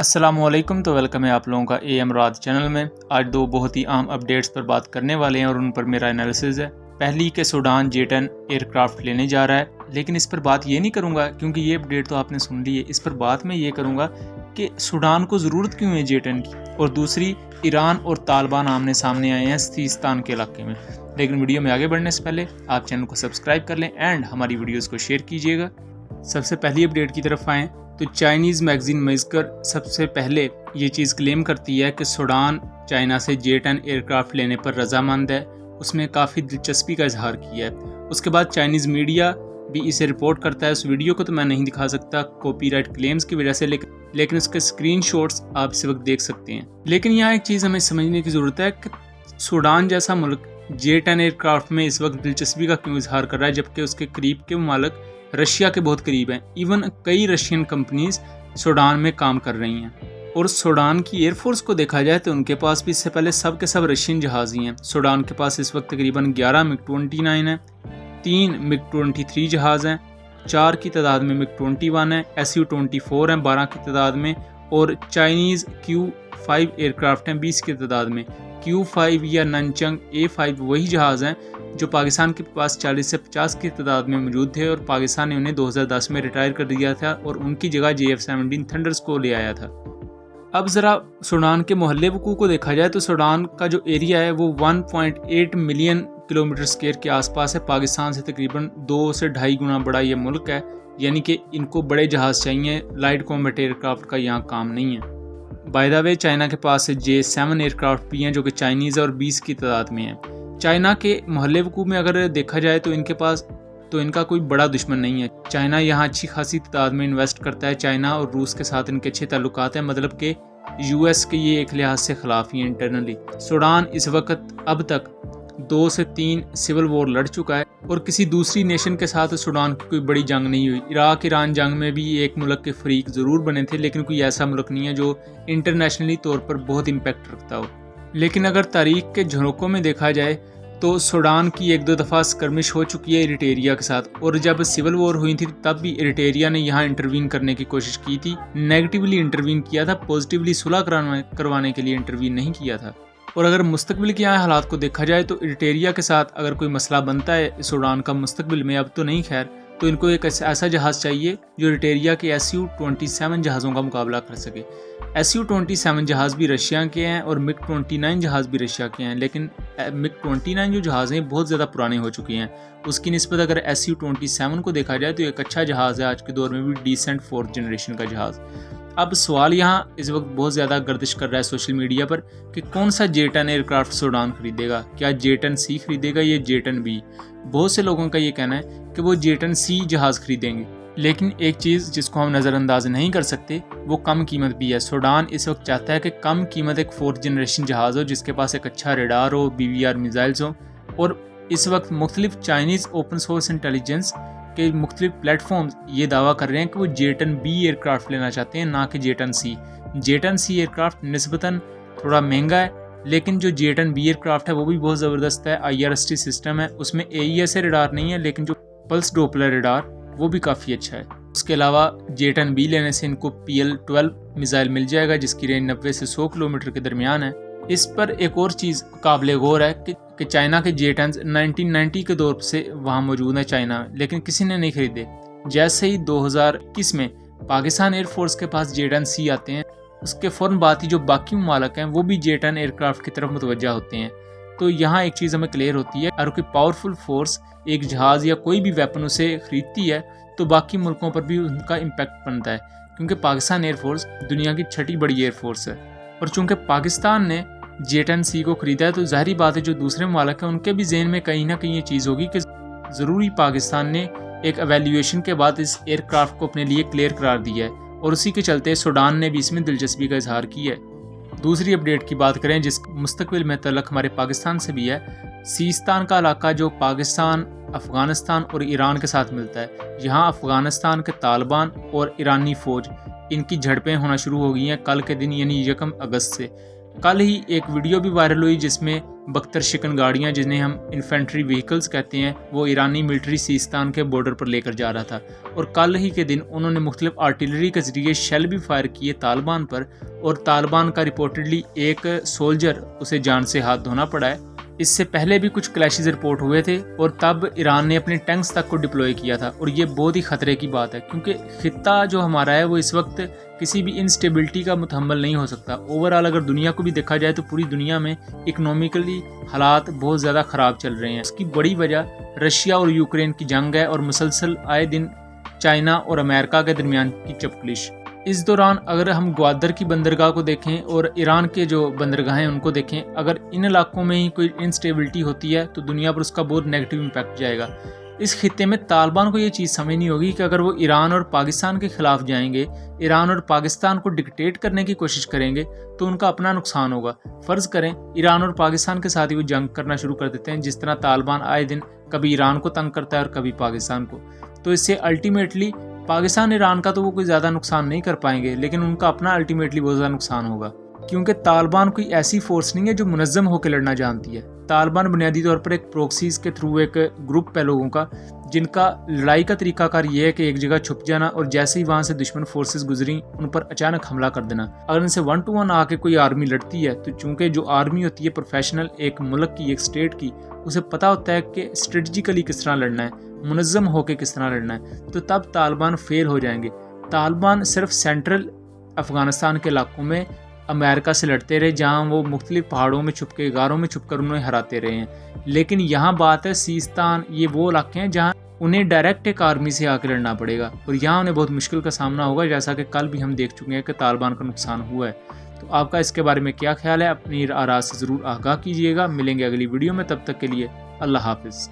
अस्सलाम वालेकुम। तो वेलकम है आप लोगों का AM राज चैनल में। आज दो बहुत ही अहम अपडेट्स पर बात करने वाले हैं और उन पर मेरा एनालिसिस है। पहली कि सूडान J-10 एयरक्राफ्ट लेने जा रहा है, लेकिन इस पर बात ये नहीं करूँगा क्योंकि ये अपडेट तो आपने सुन ली है। इस पर बात मैं ये करूँगा कि सूडान को ज़रूरत क्यों है J-10 की। और दूसरी, ईरान और तालिबान आमने सामने आए हैं सीस्तान के इलाके में। लेकिन वीडियो में आगे बढ़ने से पहले आप चैनल को सब्सक्राइब कर लें एंड हमारी वीडियोज़ को शेयर कीजिएगा। सबसे पहली अपडेट की तरफ आएँ तो चाइनीज़ मैगज़ीन मज़कर सबसे पहले ये चीज़ क्लेम करती है कि सूडान चाइना से J-10 एयरक्राफ्ट लेने पर रजामंद है। उसमें काफ़ी दिलचस्पी का इजहार किया है। उसके बाद चाइनीज़ मीडिया भी इसे रिपोर्ट करता है। उस वीडियो को तो मैं नहीं दिखा सकता कॉपीराइट क्लेम्स की वजह से, लेकिन उसके स्क्रीनशॉट्स आप इस वक्त देख सकते हैं। लेकिन यहाँ एक चीज़ हमें समझने की ज़रूरत है कि सूडान जैसा मुल्क J-10 एयरक्राफ्ट में इस वक्त दिलचस्पी का क्यों इजहार कर रहा है, जबकि उसके करीब के ममालिक रशिया के बहुत करीब हैं। इवन कई रशियन कंपनीज सूडान में काम कर रही हैं। और सूडान की एयरफोर्स को देखा जाए तो उनके पास भी इससे पहले सब के सब रशियन जहाज़ ही हैं। सूडान के पास इस वक्त तकरीबन 11 MiG-29 हैं, 3 MiG-23 जहाज़ हैं, 4 की तादाद में MiG-21 है, Su-24 हैं 12 की तादाद में, और चाइनीज़ Q-5 एयरक्राफ्ट हैं 20 की तादाद में। Q-5 या ननचंग A-5 वही जहाज़ हैं जो पाकिस्तान के पास 40 से 50 की तादाद में मौजूद थे और पाकिस्तान ने उन्हें 2010 में रिटायर कर दिया था और उनकी जगह JF-17 थंडर्स को ले आया था। अब ज़रा सूडान के मोहल्ले वकू को देखा जाए तो सूडान का जो एरिया है वो 1.8 मिलियन किलोमीटर स्क्वायर के आसपास है। पाकिस्तान से तकरीबन 2 से 2.5 गुना बड़ा ये मुल्क है, यानी कि इनको बड़े जहाज़ चाहिए। लाइट कॉम्बैट एयरक्राफ्ट का यहाँ काम नहीं है। बाय द वे, चाइना के पास J-7 एयरक्राफ्ट भी हैं जो कि चाइनीज़ और 20 की तादाद में हैं। चाइना के मोहल्ले वकू में अगर देखा जाए तो इनका कोई बड़ा दुश्मन नहीं है। चाइना यहाँ अच्छी खासी तादाद में इन्वेस्ट करता है। चाइना और रूस के साथ इनके अच्छे ताल्लुकात हैं, मतलब कि US के ये एक लिहाज से खिलाफ ही इंटरनली। सूडान इस वक्त अब तक 2 से 3 सिविल वॉर लड़ चुका है और किसी दूसरी नेशन के साथ सूडान की कोई बड़ी जंग नहीं हुई। इराक ईरान जंग में भी एक मुल्क के फरीक ज़रूर बने थे, लेकिन कोई ऐसा मुल्क नहीं है जो इंटरनेशनली तौर पर बहुत इम्पैक्ट रखता हो। लेकिन अगर तारीख के झरोकों में देखा जाए तो सूडान की 1-2 दफ़ा स्कर्मिश हो चुकी है इरिटेरिया के साथ, और जब सिविल वॉर हुई थी तब भी इरिटेरिया ने यहाँ इंटरवीन करने की कोशिश की थी। नेगेटिवली इंटरवीन किया था, पॉजिटिवली सुलह करवाने के लिए इंटरवीन नहीं किया था। और अगर मुस्तकबिल के यहाँ हालात को देखा जाए तो इरिटेरिया के साथ अगर कोई मसला बनता है सूडान का मुस्तकबिल में, अब तो नहीं खैर, तो इनको एक ऐसा जहाज़ चाहिए जो इरिटेरिया के Su-27 जहाज़ों का मुकाबला कर सके। Su-27 जहाज़ भी रशिया के हैं और MiG-29 जहाज़ भी रशिया के हैं, लेकिन MiG-29 जो जहाज़ हैं बहुत ज़्यादा पुराने हो चुके हैं। उसकी निस्बत अगर Su-27 को देखा जाए तो एक अच्छा जहाज़ है, आज के दौर में भी डिसेंट 4th जनरेशन का जहाज़। अब सवाल यहाँ इस वक्त बहुत ज़्यादा गर्दिश कर रहा है सोशल मीडिया पर कि कौन सा J-10 एयरक्राफ्ट सूडान खरीदेगा, क्या J-10C खरीदेगा या J-10B। बहुत से लोगों का ये कहना है कि वो J-10C जहाज़ खरीदेंगे, लेकिन एक चीज़ जिसको हम नज़रअंदाज नहीं कर सकते वो कम कीमत भी है। सूडान इस वक्त चाहता है कि कम कीमत एक 4th जनरेशन जहाज़ हो जिसके पास एक अच्छा रेडार हो, BVR मिज़ाइल्स हो, और इस वक्त मुख्तलिफ चाइनीज़ ओपन सोर्स इंटेलिजेंस के मुख्तलिफ प्लेटफॉर्म्स ये दावा कर रहे हैं कि वो J-10B एयरक्राफ्ट लेना चाहते हैं, ना कि J-10C। J-10C एयरक्राफ्ट निस्बतन थोड़ा महंगा है, लेकिन जो J-10B एयरक्राफ्ट है वो भी बहुत ज़बरदस्त है। IRST सिस्टम है, उसमें AESA रेडार नहीं है, लेकिन जो पल्स डोपलर रेडार वो भी काफ़ी अच्छा है। उसके अलावा J-10B लेने से इनको PL-12 मिसाइल मिल जाएगा जिसकी रेंज 90 से 100 किलोमीटर के दरमियान है। इस पर एक और चीज़ काबिल गौर है कि चाइना के J-10 1990 के दौर से वहाँ मौजूद है चाइना में, लेकिन किसी ने नहीं खरीदे। जैसे ही 2021 में पाकिस्तान एयरफोर्स के पास J-10C आते हैं, उसके फ़ौरन बाद ही जो बाकी ममालिक हैं वो भी J-10 एयरक्राफ्ट की तरफ मुतवज्जा होते हैं। तो यहाँ एक चीज़ हमें क्लियर होती है, अगर कोई पावरफुल फोर्स एक जहाज़ या कोई भी वेपन उसे खरीदती है तो बाकी मुल्कों पर भी उनका इम्पैक्ट बनता है, क्योंकि पाकिस्तान एयरफोर्स दुनिया की 6ठी बड़ी एयरफोर्स है। और चूँकि पाकिस्तान ने J-10C को ख़रीदा है तो ज़ाहिरी बात है जो दूसरे ममालिक हैं उनके भी ज़हन में कहीं ना कहीं ये चीज़ होगी कि ज़रूरी पाकिस्तान ने एक एवेल्यूएशन के बाद इस एयरक्राफ्ट को अपने लिए क्लियर करार दिया है, और उसी के चलते सूडान ने भी इसमें दिलचस्पी का इजहार किया है। दूसरी अपडेट की बात करें जिस मुस्तकबिल में तल्लक हमारे पाकिस्तान से भी है, सीस्तान का इलाका जो पाकिस्तान, अफ़गानिस्तान और ईरान के साथ मिलता है। यहाँ अफ़गानिस्तान के तालिबान और ईरानी फ़ौज इनकी झड़पें होना शुरू हो गई हैं कल के दिन, यानी 1 अगस्त से। कल ही एक वीडियो भी वायरल हुई जिसमें बख्तर शिकन गाड़ियाँ, जिन्हें हम इन्फेंट्री व्हीकल्स कहते हैं, वो ईरानी मिलिट्री सीस्तान के बॉर्डर पर लेकर जा रहा था। और कल ही के दिन उन्होंने मुख्तलिफ आर्टिलरी के ज़रिए शेल भी फायर किए तालिबान पर, और तालिबान का रिपोर्टेडली एक सोल्जर उसे जान से हाथ धोना पड़ा है। इससे पहले भी कुछ क्लैशेस रिपोर्ट हुए थे और तब ईरान ने अपने टैंक्स तक को डिप्लॉय किया था, और ये बहुत ही ख़तरे की बात है क्योंकि खित्ता जो हमारा है वो इस वक्त किसी भी इंस्टेबिलिटी का मुतहम्मल नहीं हो सकता। ओवरऑल अगर दुनिया को भी देखा जाए तो पूरी दुनिया में इकनॉमिकली हालात बहुत ज़्यादा ख़राब चल रहे हैं। इसकी बड़ी वजह रशिया और यूक्रेन की जंग है और मुसलसल आए दिन चाइना और अमेरिका के दरमियान की चपकलिश। इस दौरान अगर हम ग्वादर की बंदरगाह को देखें और ईरान के जो बंदरगाहें हैं उनको देखें, अगर इन इलाकों में ही कोई इंस्टेबिलिटी होती है तो दुनिया पर उसका बहुत नेगेटिव इम्पैक्ट जाएगा। इस खित्ते में तालिबान को ये चीज़ समझनी होगी कि अगर वो ईरान और पाकिस्तान के ख़िलाफ़ जाएंगे, ईरान और पाकिस्तान को डिक्टेट करने की कोशिश करेंगे, तो उनका अपना नुकसान होगा। फ़र्ज़ करें ईरान और पाकिस्तान के साथ ही वो जंग करना शुरू कर देते हैं, जिस तरह तालिबान आए दिन कभी ईरान को तंग करता है और कभी पाकिस्तान को, तो इससे अल्टीमेटली पाकिस्तान ईरान का तो वो कोई ज़्यादा नुकसान नहीं कर पाएंगे, लेकिन उनका अपना अल्टीमेटली बहुत ज़्यादा नुकसान होगा। क्योंकि तालिबान कोई ऐसी फोर्स नहीं है जो मुनज़्ज़म होकर लड़ना जानती है। तालिबान बुनियादी तौर पर एक प्रोक्सीज़ के थ्रू एक ग्रुप है लोगों का, जिनका लड़ाई का तरीकाकार ये है कि एक जगह छुप जाना और जैसे ही वहाँ से दुश्मन फोर्सेस गुजरी उन पर अचानक हमला कर देना। अगर इनसे 1 to 1 आके कोई आर्मी लड़ती है तो चूँकि जो आर्मी होती है प्रोफेशनल, एक मुल्क की, एक स्टेट की, उसे पता होता है कि स्ट्रेटजिकली किस तरह लड़ना है, मुनज़्ज़म होकर किस तरह लड़ना है, तो तब तालिबान फेल हो जाएंगे। तालिबान सिर्फ सेंट्रल अफ़गानिस्तान के इलाकों में अमेरिका से लड़ते रहे, जहां वो मुख्तलिफ पहाड़ों में छुप के, गारों में छुप कर उन्हें हराते रहे हैं। लेकिन यहाँ बात है सीस्तान, ये वो इलाके हैं जहाँ उन्हें डायरेक्ट एक आर्मी से आकर लड़ना पड़ेगा और यहाँ उन्हें बहुत मुश्किल का सामना होगा, जैसा कि कल भी हम देख चुके हैं कि तालिबान का नुकसान हुआ है। तो आपका इसके बारे में क्या ख्याल है? अपनी आराज़ से ज़रूर आगाह कीजिएगा। मिलेंगे अगली वीडियो में, तब तक के लिए अल्लाह हाफिज़।